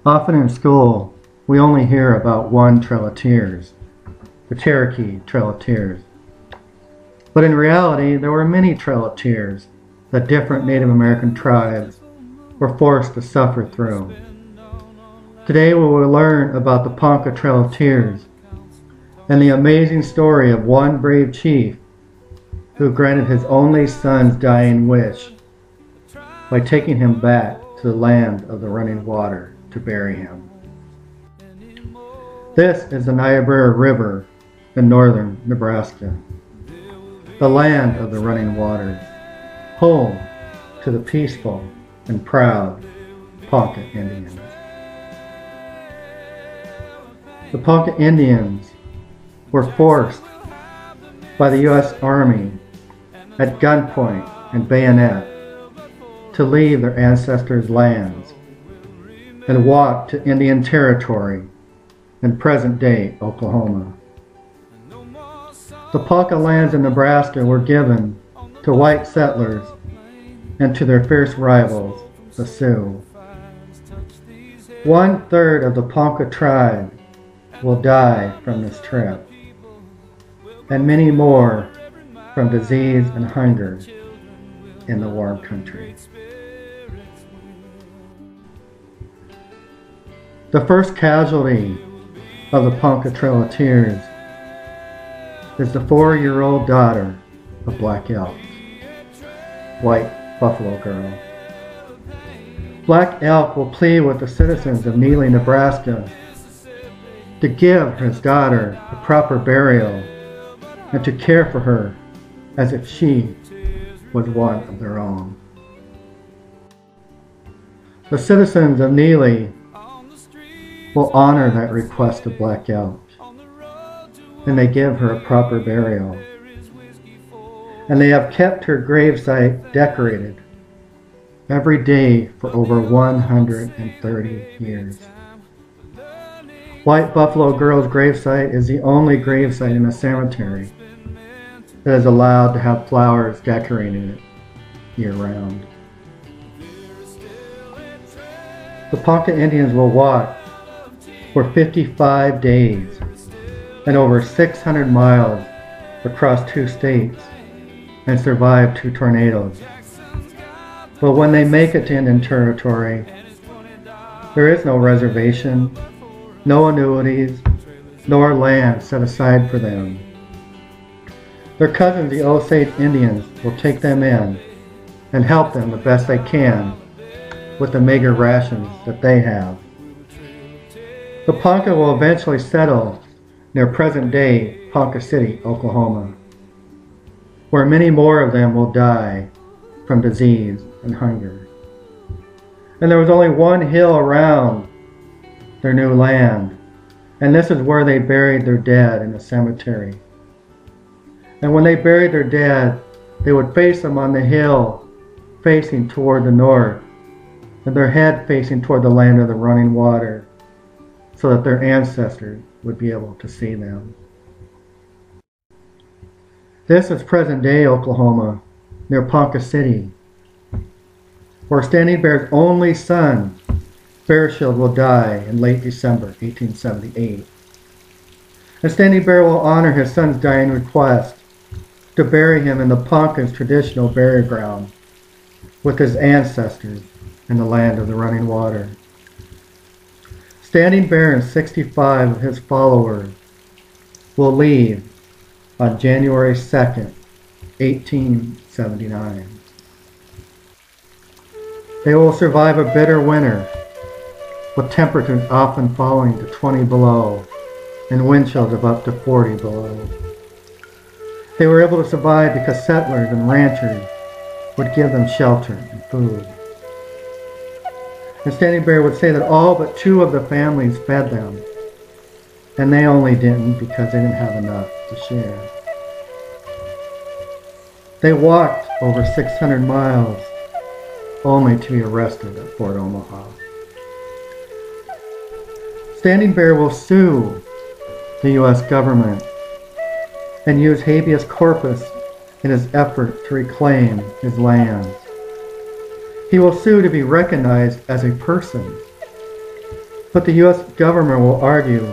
Often in school, we only hear about one Trail of Tears, the Cherokee Trail of Tears. But in reality, there were many Trail of Tears that different Native American tribes were forced to suffer through. Today we will learn about the Ponca Trail of Tears and the amazing story of one brave chief who granted his only son's dying wish by taking him back to the land of the running water to bury him. This is the Niobrara River in northern Nebraska, the land of the running waters, home to the peaceful and proud Ponca Indians. The Ponca Indians were forced by the U.S. Army at gunpoint and bayonet to leave their ancestors' lands and walk to Indian Territory in present-day Oklahoma. The Ponca lands in Nebraska were given to white settlers and to their fierce rivals, the Sioux. 1/3 of the Ponca tribe will die from this trip, and many more from disease and hunger in the warm country. The first casualty of the Ponca Trail of Tears is the 4-year-old daughter of Black Elk, White Buffalo Girl. Black Elk will plead with the citizens of Neely, Nebraska to give his daughter a proper burial and to care for her as if she was one of their own. The citizens of Neely will honor that request of Black Elk, and they give her a proper burial. And they have kept her gravesite decorated every day for over 130 years. White Buffalo Girl's gravesite is the only gravesite in a cemetery that is allowed to have flowers decorating it year-round. The Ponca Indians will walk for 55 days and over 600 miles across 2 states and survive 2 tornadoes. But when they make it to Indian Territory, there is no reservation, no annuities, nor land set aside for them. Their cousins, the Osage Indians, will take them in and help them the best they can with the meager rations that they have. The Ponca will eventually settle near present-day Ponca City, Oklahoma, where many more of them will die from disease and hunger. And there was only one hill around their new land, and this is where they buried their dead in a cemetery. And when they buried their dead, they would face them on the hill, facing toward the north, and their head facing toward the land of the running water, so that their ancestors would be able to see them. This is present-day Oklahoma, near Ponca City, where Standing Bear's only son, Bearshield, will die in late December 1878. And Standing Bear will honor his son's dying request to bury him in the Ponca's traditional burial ground with his ancestors in the land of the running water. Standing Bear and 65 of his followers will leave on January 2nd, 1879. They will survive a bitter winter, with temperatures often falling to 20 below and wind chills of up to 40 below. They were able to survive because settlers and ranchers would give them shelter and food. And Standing Bear would say that all but 2 of the families fed them, and they only didn't because they didn't have enough to share. They walked over 600 miles only to be arrested at Fort Omaha. Standing Bear will sue the U.S. government and use habeas corpus in his effort to reclaim his lands. He will sue to be recognized as a person But the U.S. government will argue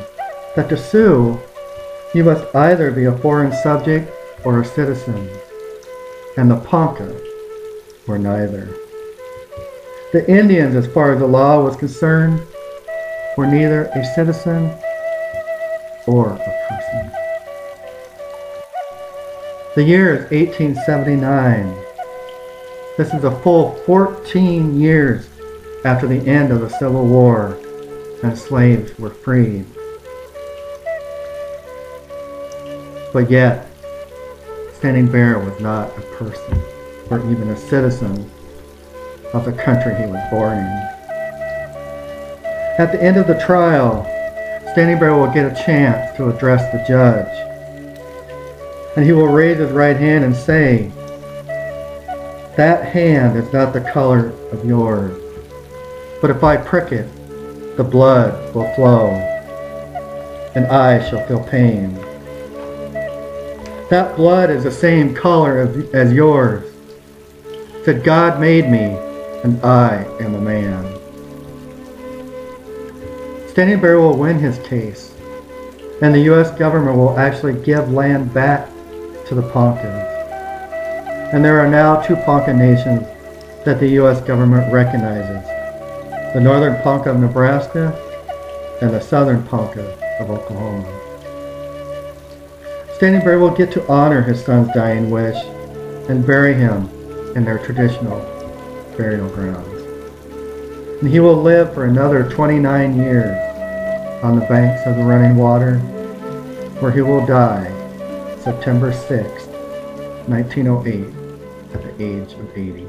that to sue, you must either be a foreign subject or a citizen, and the Ponca were neither. The Indians, as far as the law was concerned, were neither a citizen or a person. The year is 1879. This is a full 14 years after the end of the Civil War, and slaves were freed. But yet, Standing Bear was not a person, or even a citizen of the country he was born in. At the end of the trial, Standing Bear will get a chance to address the judge. And he will raise his right hand and say, "That hand is not the color of yours, but if I prick it, the blood will flow, and I shall feel pain. That blood is the same color as yours. Said God made me, and I am a man." Standing Bear will win his case, and the U.S. government will actually give land back to the Poncas. And there are now two Ponca nations that the U.S. government recognizes: the northern Ponca of Nebraska and the southern Ponca of Oklahoma. Standing Bear will get to honor his son's dying wish and bury him in their traditional burial grounds. And he will live for another 29 years on the banks of the running water, where he will die September 6, 1908, at the age of 80.